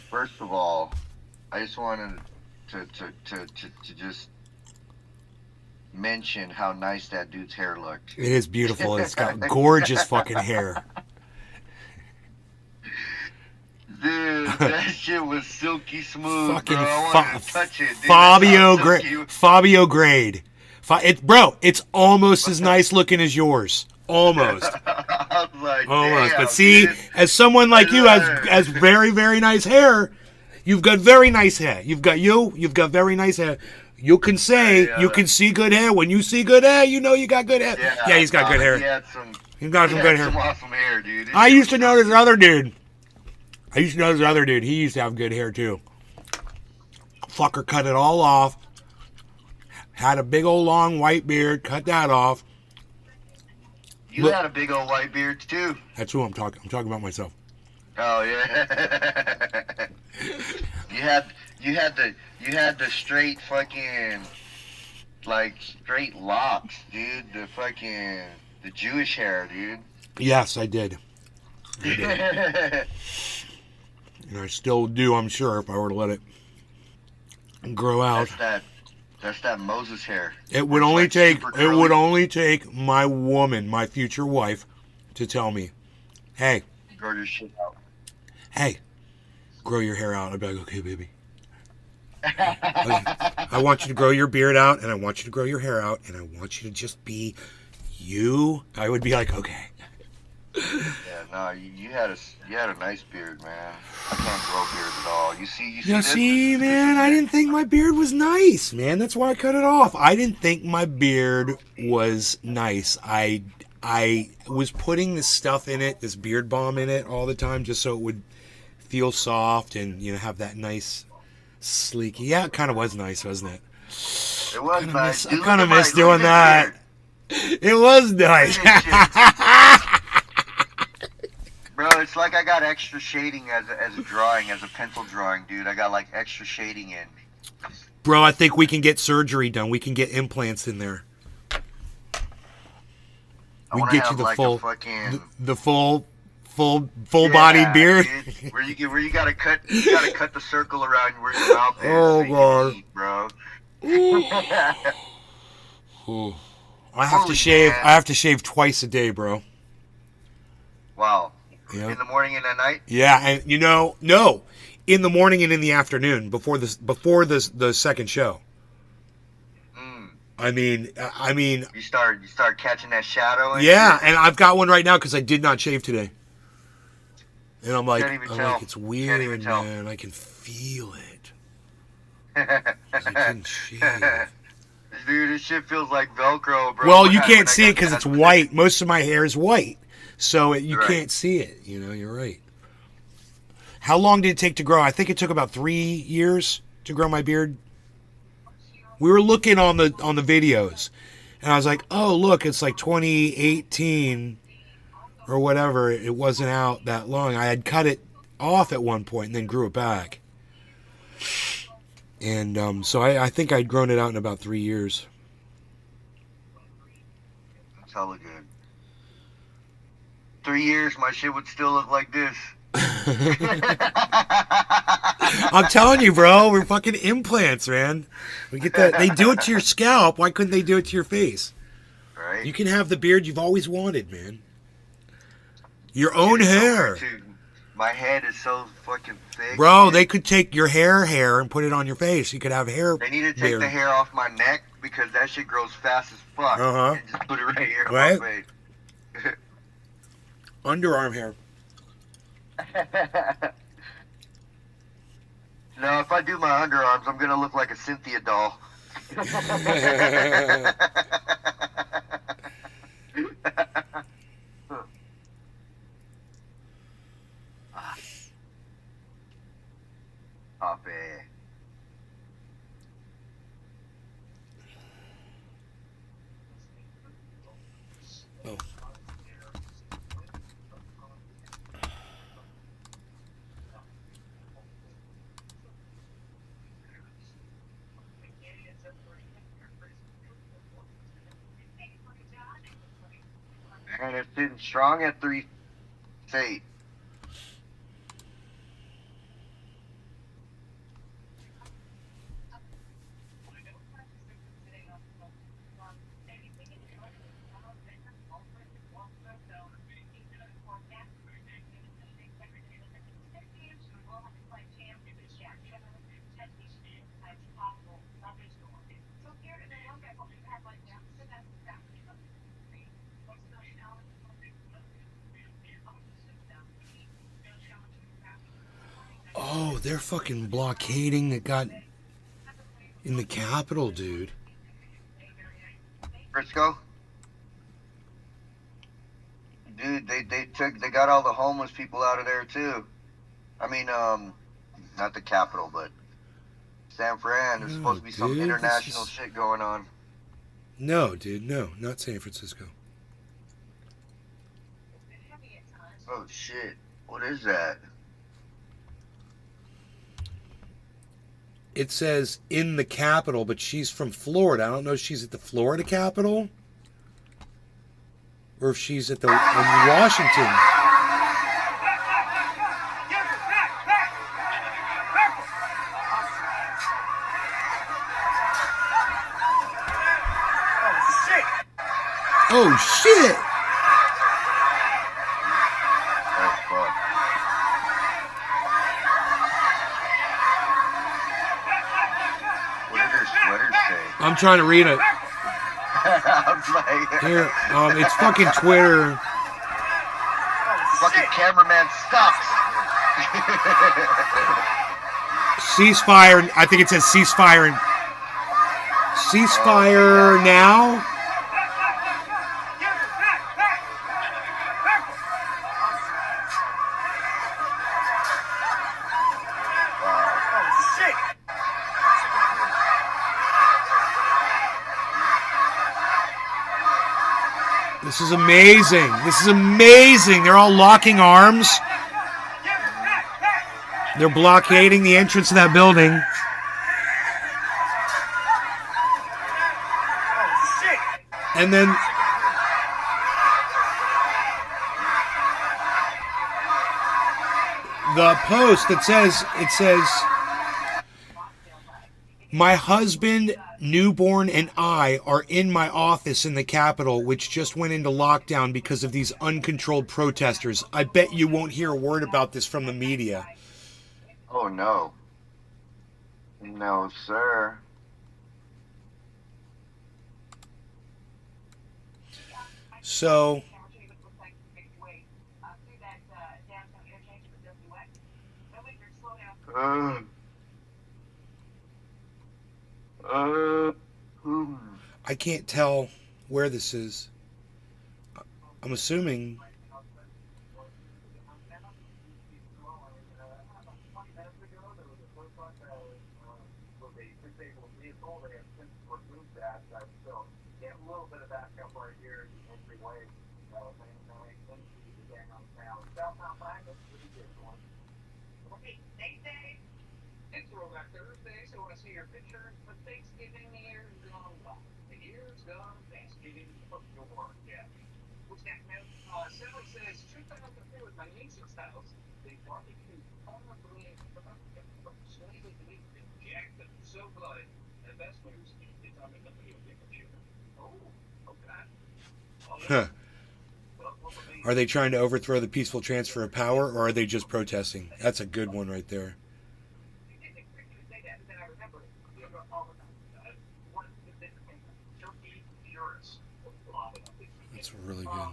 First of all, I just wanted to just mention how nice that dude's hair looked. It is beautiful. It's got gorgeous fucking hair. Dude, that shit was silky smooth, Fucking bro. I wanted to touch it, dude. Fabio Grade. It's almost as nice looking as yours. Almost. I was like, almost. Damn, But see, dude. as someone like you has very, very nice hair, you've got very nice hair. You've got very nice hair. You can say, you can see good hair. When you see good hair, you know you got good hair. Yeah, he's got good hair. He's got some good hair. Some awesome hair, dude. I used to know this other dude. He used to have good hair too. Fucker cut it all off. Had a big old long white beard. Cut that off. You had a big old white beard too. That's who I'm talking. I'm talking about myself. Oh yeah. you had the straight fucking straight locks, dude. The Jewish hair, dude. Yes, I did. And I still do, I'm sure, if I were to let it grow out. That's that Moses hair. It would only take my woman, my future wife, to tell me, hey, grow your shit out. Hey, grow your hair out. I'd be like, okay, baby. I want you to grow your beard out, and I want you to grow your hair out, and I want you to just be you. I would be like, okay. Yeah, no, you had a nice beard, man. I can't grow beards at all. You see You this? see, man, I didn't think my beard was nice, man. That's why I cut it off. I didn't think my beard was nice. I was putting this stuff in it, this beard balm in it all the time, just so it would feel soft and, you know, have that nice sleek. Yeah, it kind of was nice, wasn't it? It was nice. I kind of miss doing that. It was nice. Bro, it's like I got extra shading as a drawing, as a pencil drawing, dude. I got like extra shading in. Bro, I think we can get surgery done. We can get implants in there. We get you the like full, fucking, the full bodied beard. Dude, where you gotta cut the circle around where your mouth is. Oh, God. Eat, bro. Ooh. I have to shave. Man. I have to shave twice a day, bro. Wow. Yeah. In the morning and at night. Yeah, and no, in the morning and in the afternoon before the second show. I mean. You start catching that shadow. And Yeah, shit. and I've got one right now because I did not shave today. And I'm like, Can't even tell. it's weird, man. I can feel it. I can shave. Dude, this shit feels like Velcro, bro. Well, you can't see it because it's white. Most of my hair is white, so you Right. can't see it. You know, you're right. How long did it take to grow? I think it took about 3 years to grow my beard. We were looking on the videos, and I was like, "Oh, look, it's like 2018 or whatever." It wasn't out that long. I had cut it off at one point and then grew it back. And so I think I'd grown it out in about 3 years. That's hella good. 3 years, my shit would still look like this. I'm telling you, bro, we're fucking implants, man. We get that. They do it to your scalp. Why couldn't they do it to your face? Right. You can have the beard you've always wanted, man. Your own hair. My head is so fucking thick. Bro, they could take your hair and put it on your face. You could have hair. They need to take beard. the hair off my neck because that shit grows fast as fuck. Uh-huh. And just put it right here on Right. my face. Underarm hair. No, if I do my underarms, I'm gonna look like a Cynthia doll. Poppy. Oh. And it's sitting strong at 3 feet. Oh, they're fucking blockading that got in the Capitol, dude. Frisco? Dude, they got all the homeless people out of there too. I mean, not the Capitol, but San Fran. There's supposed to be some dude, international this is- shit going on. No, dude, no, not San Francisco. Oh shit! What is that? It says in the Capitol, but she's from Florida. I don't know if she's at the Florida Capitol or if she's at the in Washington. Oh shit! Oh fuck! What did her sweater say? I'm trying to read it. I was like, Here, it's fucking Twitter. Fucking cameraman sucks. Ceasefire. I think it says ceasefire. Ceasefire now. This is amazing. This is amazing. They're all locking arms. They're blockading the entrance to that building. And then the post that says, my husband, newborn, and I are in my office in the Capitol, which just went into lockdown because of these uncontrolled protesters. I bet you won't hear a word about this from the media. Oh, no. No, sir. So, I can't tell where this is. I'm assuming. Huh. Are they trying to overthrow the peaceful transfer of power, or are they just protesting? That's a good one right there. That's really good.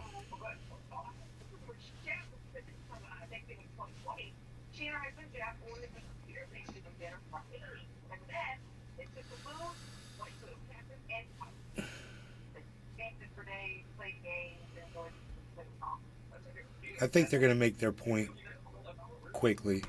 I think they're going to make their point quickly.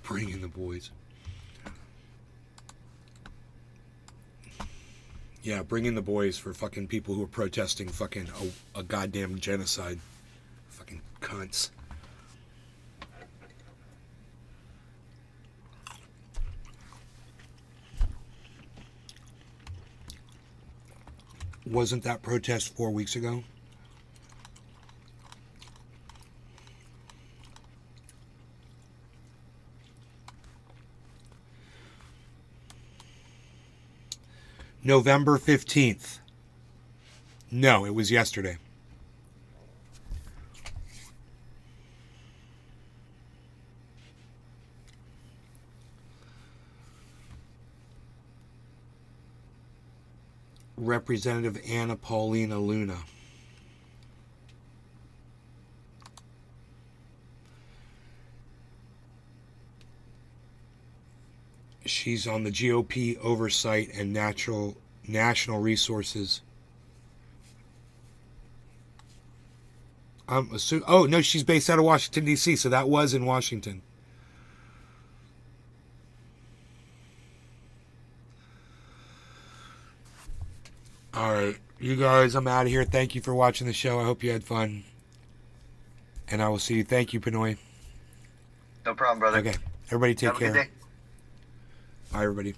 Bring in the boys. Yeah, bring in the boys for fucking people who are protesting fucking a goddamn genocide. Fucking cunts. Wasn't that protest 4 weeks ago? November 15th. No, it was yesterday. Representative Anna Paulina Luna. She's on the GOP Oversight and National Resources. Oh, no, she's based out of Washington, D.C., so that was in Washington. All right, you guys, I'm out of here. Thank you for watching the show. I hope you had fun. And I will see you. Thank you, Pinoy. No problem, brother. Okay, everybody take care. Have a good day. Bye, everybody.